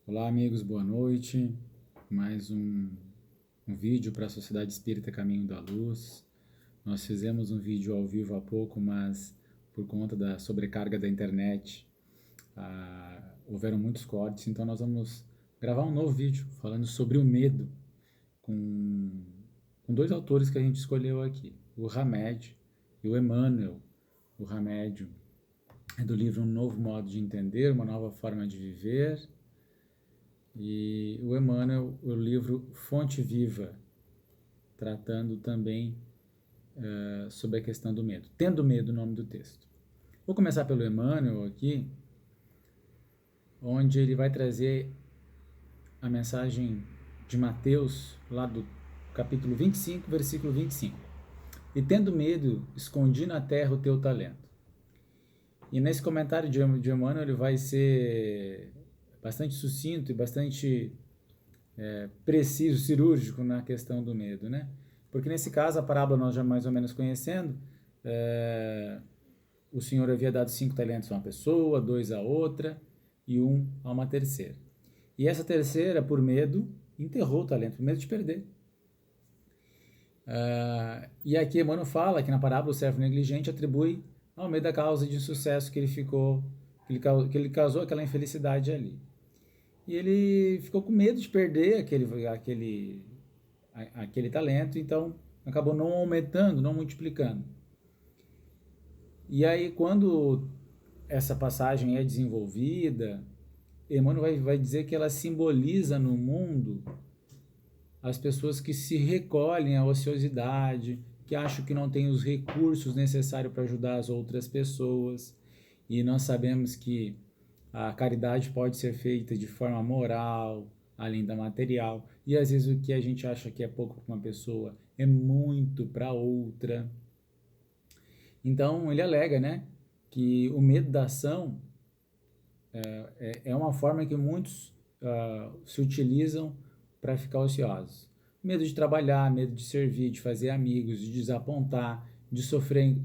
Olá, amigos, boa noite. Mais um vídeo para a Sociedade Espírita Caminho da Luz. Nós fizemos um vídeo ao vivo há pouco, mas por conta da sobrecarga da internet, houveram muitos cortes, então nós vamos gravar um novo vídeo falando sobre o medo com, com dois autores que a gente escolheu aqui, o Hamed e o Emmanuel. O Hamed é do livro Um Novo Modo de Entender, Uma Nova Forma de Viver. E o Emmanuel, o livro Fonte Viva, tratando também sobre a questão do medo. Tendo medo, o nome do texto. Vou começar pelo Emmanuel aqui, onde ele vai trazer a mensagem de Mateus, lá do capítulo 25, versículo 25. E tendo medo, escondi na terra o teu talento. E nesse comentário de Emmanuel, ele vai ser bastante sucinto e bastante preciso, cirúrgico na questão do medo, né? Porque nesse caso, a parábola nós já mais ou menos conhecendo, o Senhor havia dado 5 talentos a uma pessoa, 2 a outra e 1 a uma terceira. E essa terceira, por medo, enterrou o talento, por medo de perder. E aqui Emmanuel fala que na parábola o servo negligente atribui ao medo a causa de insucesso que ele causou aquela infelicidade ali. E ele ficou com medo de perder aquele talento, então acabou não aumentando, não multiplicando. E aí, quando essa passagem é desenvolvida, Emmanuel vai dizer que ela simboliza no mundo as pessoas que se recolhem à ociosidade, que acham que não têm os recursos necessários para ajudar as outras pessoas. E nós sabemos que a caridade pode ser feita de forma moral, além da material. E às vezes o que a gente acha que é pouco para uma pessoa é muito para outra. Então ele alega, né, que o medo da ação é uma forma que muitos se utilizam para ficar ociosos. Medo de trabalhar, medo de servir, de fazer amigos, de desapontar, de sofrer,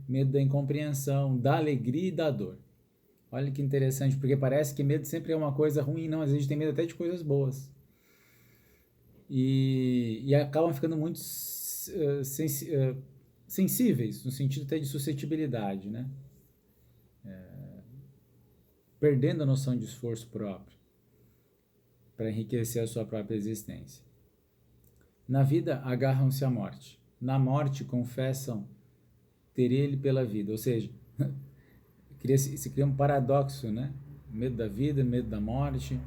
medo da incompreensão, da alegria e da dor. Olha que interessante, porque parece que medo sempre é uma coisa ruim, não, às vezes a gente tem medo até de coisas boas. E acabam ficando muito sensíveis, no sentido até de suscetibilidade, né? Perdendo a noção de esforço próprio para enriquecer a sua própria existência. Na vida, agarram-se à morte. Na morte, confessam ter ele pela vida. Ou seja, se cria um paradoxo, né? Medo da vida, medo da morte.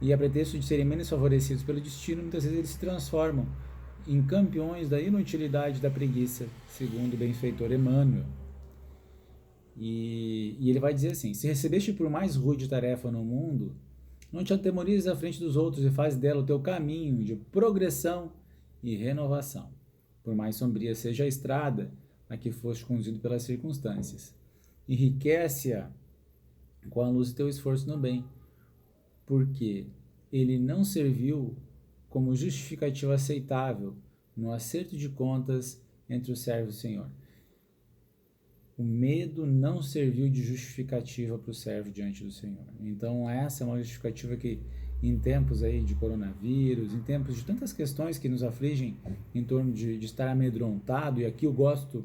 E a pretexto de serem menos favorecidos pelo destino, muitas vezes eles se transformam em campeões da inutilidade da preguiça, segundo o benfeitor Emmanuel. E ele vai dizer assim: se recebeste por mais rude tarefa no mundo, não te atemorizes à frente dos outros e faz dela o teu caminho de progressão e renovação. Por mais sombria seja a estrada a que foste conduzido pelas circunstâncias, enriquece-a com a luz do teu esforço no bem, porque ele não serviu como justificativa aceitável no acerto de contas entre o servo e o Senhor. O medo não serviu de justificativa para o servo diante do Senhor. Então essa é uma justificativa que, em tempos aí de coronavírus, em tempos de tantas questões que nos afligem em torno de estar amedrontado, e aqui eu gosto,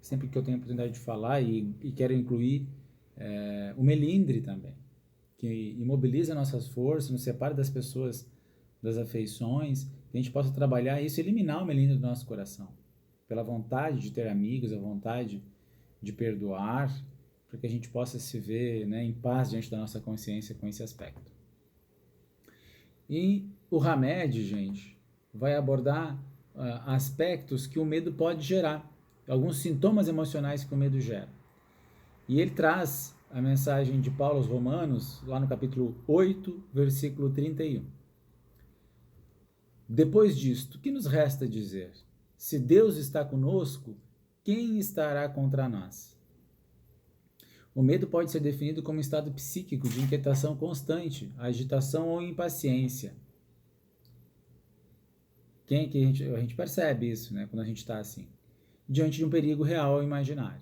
sempre que eu tenho a oportunidade de falar, e quero incluir o melindre também, que imobiliza nossas forças, nos separa das pessoas, das afeições, que a gente possa trabalhar isso e eliminar o melindre do nosso coração, pela vontade de ter amigos, a vontade de perdoar, para que a gente possa se ver, né, em paz diante da nossa consciência com esse aspecto. E o Hamed, gente, vai abordar aspectos que o medo pode gerar, alguns sintomas emocionais que o medo gera. E ele traz a mensagem de Paulo aos Romanos, lá no capítulo 8, versículo 31. Depois disto, o que nos resta dizer? Se Deus está conosco, quem estará contra nós? O medo pode ser definido como um estado psíquico de inquietação constante, agitação ou impaciência. A gente percebe isso, né, quando a gente está assim, diante de um perigo real ou imaginário.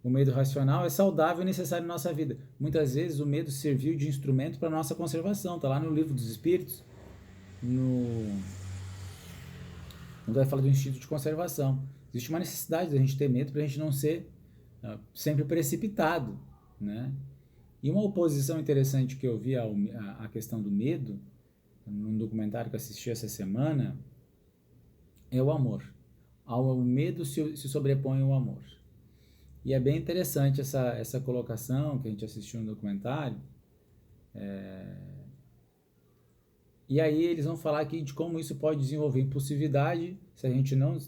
O medo racional é saudável e necessário em nossa vida. Muitas vezes o medo serviu de instrumento para a nossa conservação. Está lá no Livro dos Espíritos, quando vai falar do instinto de conservação. Existe uma necessidade da gente ter medo para a gente não ser sempre precipitado, né? E uma oposição interessante que eu vi à questão do medo, num documentário que eu assisti essa semana, é o amor. Ao medo se sobrepõe o amor. E é bem interessante essa colocação que a gente assistiu no documentário. E aí eles vão falar aqui de como isso pode desenvolver impulsividade. Se a gente não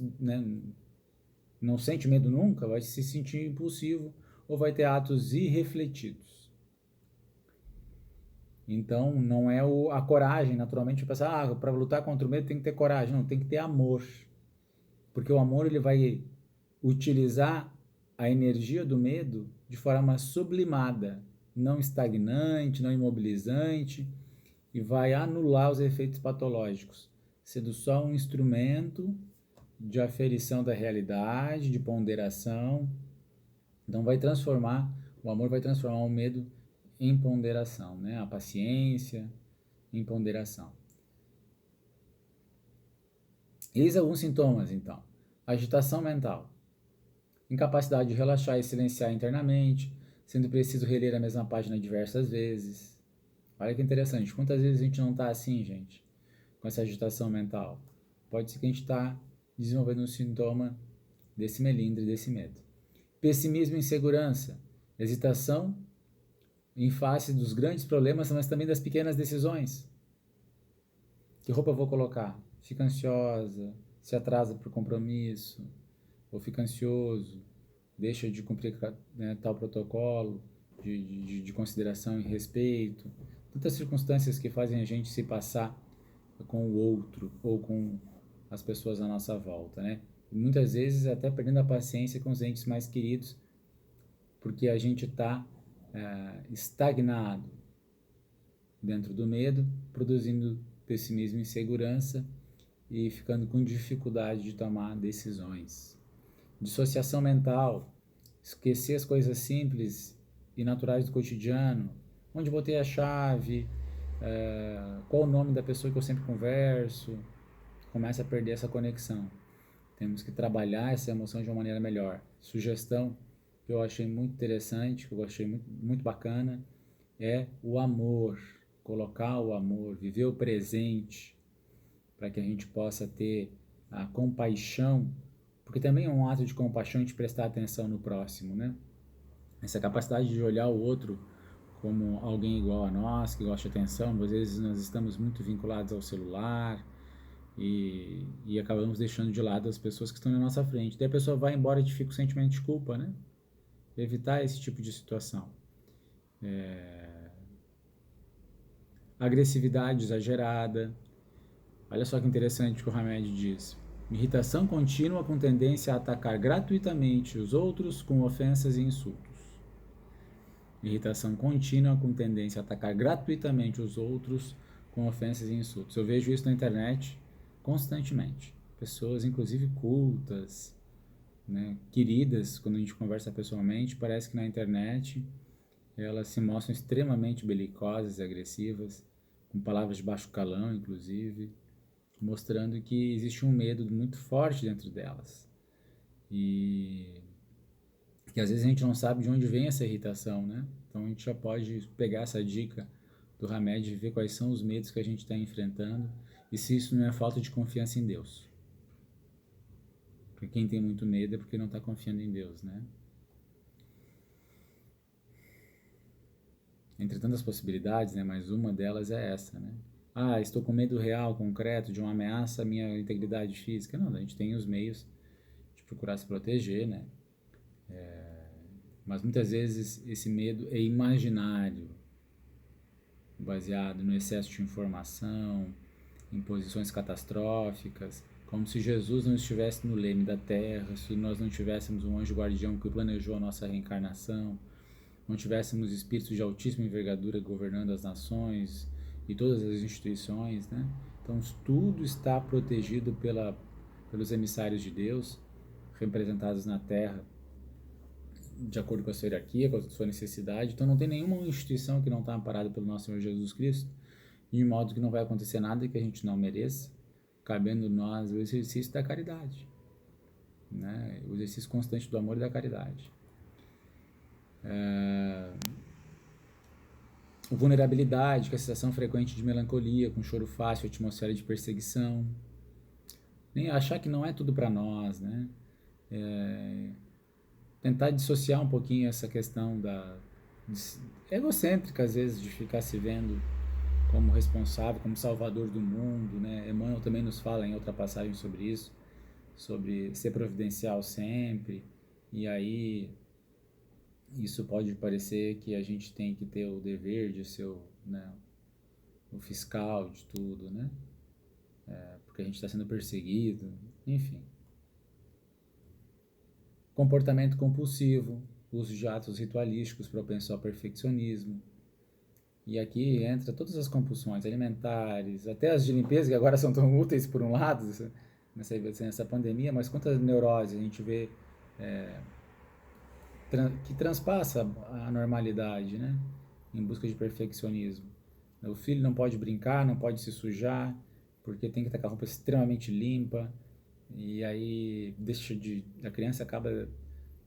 sente medo nunca, vai se sentir impulsivo ou vai ter atos irrefletidos. Então, não é a coragem, naturalmente, pensar, para lutar contra o medo tem que ter coragem. Não, tem que ter amor. Porque o amor ele vai utilizar a energia do medo de forma sublimada, não estagnante, não imobilizante, e vai anular os efeitos patológicos, sendo só um instrumento de aferição da realidade, de ponderação. Então o amor vai transformar o medo em ponderação, né? A paciência em ponderação. Eis alguns sintomas, então. Agitação mental, incapacidade de relaxar e silenciar internamente, sendo preciso reler a mesma página diversas vezes. Olha que interessante, quantas vezes a gente não está assim, gente, com essa agitação mental? Pode ser que a gente está desenvolvendo um sintoma desse melindre, desse medo. Pessimismo e insegurança, hesitação em face dos grandes problemas, mas também das pequenas decisões. Que roupa eu vou colocar? Fica ansiosa, se atrasa para o compromisso, ou fica ansioso, deixa de cumprir, né, tal protocolo de consideração e respeito. Tantas circunstâncias que fazem a gente se passar com o outro ou com as pessoas à nossa volta, né? E muitas vezes até perdendo a paciência com os entes mais queridos, porque a gente está estagnado dentro do medo, produzindo pessimismo e insegurança e ficando com dificuldade de tomar decisões. Dissociação mental, esquecer as coisas simples e naturais do cotidiano, onde botei a chave, qual o nome da pessoa que eu sempre converso, começa a perder essa conexão. Temos que trabalhar essa emoção de uma maneira melhor. Sugestão que eu achei muito interessante, que eu achei muito, muito bacana, é o amor. Colocar o amor, viver o presente, para que a gente possa ter a compaixão, porque também é um ato de compaixão a gente prestar atenção no próximo, né? Essa capacidade de olhar o outro como alguém igual a nós, que gosta de atenção. Às vezes nós estamos muito vinculados ao celular e acabamos deixando de lado as pessoas que estão na nossa frente. Daí a pessoa vai embora e fica com sentimento de culpa, né? Evitar esse tipo de situação. Agressividade exagerada. Olha só que interessante o que o Hamed diz. Irritação contínua com tendência a atacar gratuitamente os outros com ofensas e insultos. Irritação contínua com tendência a atacar gratuitamente os outros com ofensas e insultos. Eu vejo isso na internet constantemente. Pessoas, inclusive cultas, né, queridas, quando a gente conversa pessoalmente, parece que na internet elas se mostram extremamente belicosas e agressivas, com palavras de baixo calão, inclusive, mostrando que existe um medo muito forte dentro delas. E que às vezes a gente não sabe de onde vem essa irritação, né? Então a gente já pode pegar essa dica do Hamed e ver quais são os medos que a gente está enfrentando e se isso não é falta de confiança em Deus. Porque quem tem muito medo é porque não está confiando em Deus, né? Entre tantas possibilidades, né? Mas uma delas é essa, né? Estou com medo real, concreto, de uma ameaça à minha integridade física. Não, a gente tem os meios de procurar se proteger, né? Mas muitas vezes esse medo é imaginário, baseado no excesso de informação, em posições catastróficas, como se Jesus não estivesse no leme da terra, se nós não tivéssemos um anjo guardião que planejou a nossa reencarnação, não tivéssemos espíritos de altíssima envergadura governando as nações e todas as instituições, né? Então tudo está protegido pelos emissários de Deus, representados na terra de acordo com a sua hierarquia, com a sua necessidade. Então não tem nenhuma instituição que não está amparada pelo nosso Senhor Jesus Cristo, de modo que não vai acontecer nada que a gente não mereça, cabendo nós o exercício da caridade, né? O exercício constante do amor e da caridade. Vulnerabilidade, que é a sensação frequente de melancolia, com choro fácil, atmosfera de perseguição. Nem achar que não é tudo para nós, né? Tentar dissociar um pouquinho essa questão egocêntrica, às vezes, de ficar se vendo como responsável, como salvador do mundo, né? Emmanuel também nos fala em outra passagem sobre isso, sobre ser providencial sempre, e aí isso pode parecer que a gente tem que ter o dever de ser o fiscal de tudo, né? Porque a gente está sendo perseguido, enfim. Comportamento compulsivo, uso de atos ritualísticos propenso ao perfeccionismo. E aqui entra todas as compulsões alimentares, até as de limpeza, que agora são tão úteis por um lado, nessa pandemia, mas quantas neuroses a gente vê que transpassa a normalidade, né? Em busca de perfeccionismo. O filho não pode brincar, não pode se sujar, porque tem que estar com a roupa extremamente limpa, e aí a criança acaba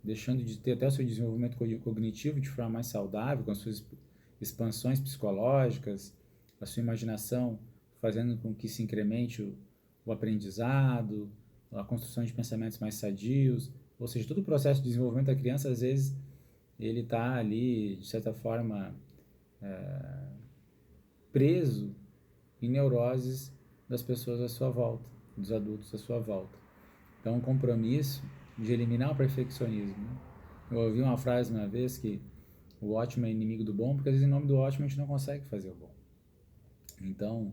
deixando de ter até o seu desenvolvimento cognitivo de forma mais saudável, com as suas expansões psicológicas, a sua imaginação fazendo com que se incremente o aprendizado, a construção de pensamentos mais sadios, ou seja, todo o processo de desenvolvimento da criança, às vezes, ele está ali, de certa forma, preso em neuroses das pessoas à sua volta, dos adultos à sua volta. Então, um compromisso de eliminar o perfeccionismo, né? Eu ouvi uma frase uma vez que o ótimo é inimigo do bom, porque às vezes em nome do ótimo a gente não consegue fazer o bom. Então,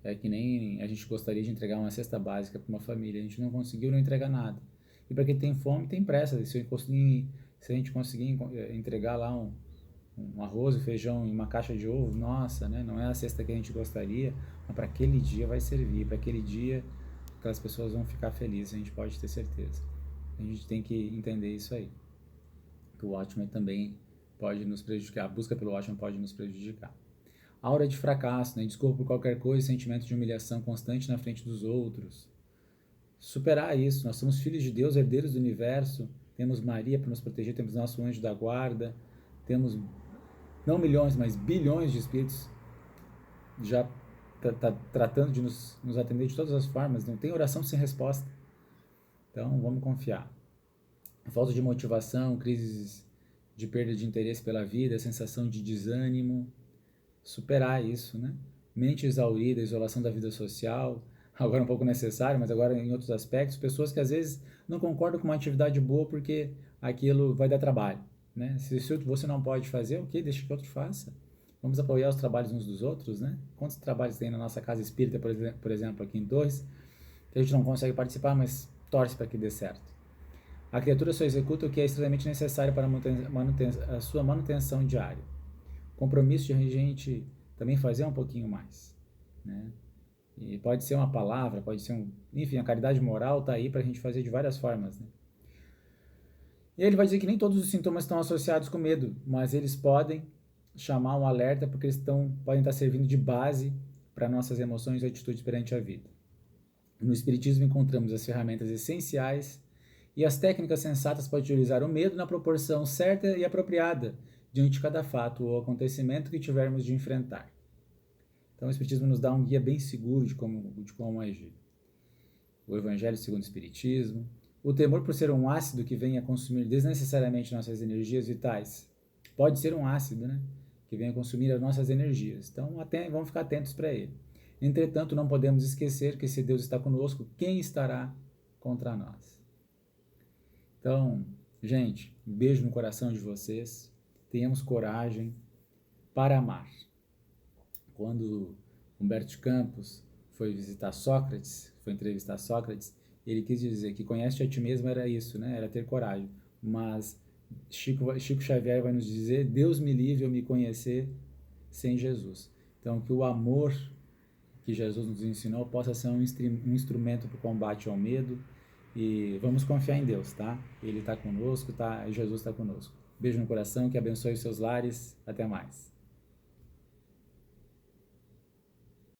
é que nem a gente gostaria de entregar uma cesta básica para uma família, a gente não conseguiu, não entrega nada. E para quem tem fome, tem pressa. Se a gente conseguir entregar lá um arroz, um feijão e uma caixa de ovo, nossa, né? Não é a cesta que a gente gostaria, mas para aquele dia vai servir, para aquele dia aquelas pessoas vão ficar felizes, a gente pode ter certeza. A gente tem que entender isso aí, que o ótimo também pode nos prejudicar, a busca pelo ótimo pode nos prejudicar. Aura de fracasso, né? Desculpa por qualquer coisa, sentimento de humilhação constante na frente dos outros. Superar isso, nós somos filhos de Deus, herdeiros do universo, temos Maria para nos proteger, temos nosso anjo da guarda, temos não milhões, mas bilhões de espíritos já tratando de nos atender de todas as formas, não tem oração sem resposta. Então, vamos confiar. Falta de motivação, crises de perda de interesse pela vida, sensação de desânimo, superar isso, né? Mente exaurida, isolação da vida social, agora um pouco necessário, mas agora em outros aspectos, pessoas que às vezes não concordam com uma atividade boa porque aquilo vai dar trabalho, né? Se você não pode fazer, ok, deixa que outro faça. Vamos apoiar os trabalhos uns dos outros, né? Quantos trabalhos tem na nossa casa espírita, por exemplo, aqui em Torres, que a gente não consegue participar, mas torce para que dê certo. A criatura só executa o que é extremamente necessário para a sua manutenção diária. Compromisso de a gente também fazer um pouquinho mais, né? E pode ser uma palavra, pode ser enfim, a caridade moral está aí para a gente fazer de várias formas, né? E ele vai dizer que nem todos os sintomas estão associados com medo, mas eles podem chamar um alerta porque eles podem estar servindo de base para nossas emoções e atitudes perante a vida. No Espiritismo encontramos as ferramentas essenciais e as técnicas sensatas para utilizar o medo na proporção certa e apropriada diante de cada fato ou acontecimento que tivermos de enfrentar. Então o Espiritismo nos dá um guia bem seguro de como agir. O Evangelho segundo o Espiritismo, o temor por ser um ácido que venha consumir desnecessariamente nossas energias vitais. Pode ser um ácido, né? Que venha consumir as nossas energias. Então vamos ficar atentos para ele. Entretanto, não podemos esquecer que se Deus está conosco, quem estará contra nós? Então, gente, um beijo no coração de vocês. Tenhamos coragem para amar. Quando Humberto Campos foi visitar Sócrates, foi entrevistar Sócrates, ele quis dizer que conhece a ti mesmo era isso, né? Era ter coragem. Mas Chico Xavier vai nos dizer, Deus me livre eu me conhecer sem Jesus. Então, que o amor que Jesus nos ensinou possa ser um instrumento para o combate ao medo E vamos confiar em Deus, tá? Ele está conosco, tá? Jesus está conosco. Beijo no coração, que abençoe os seus lares. Até mais.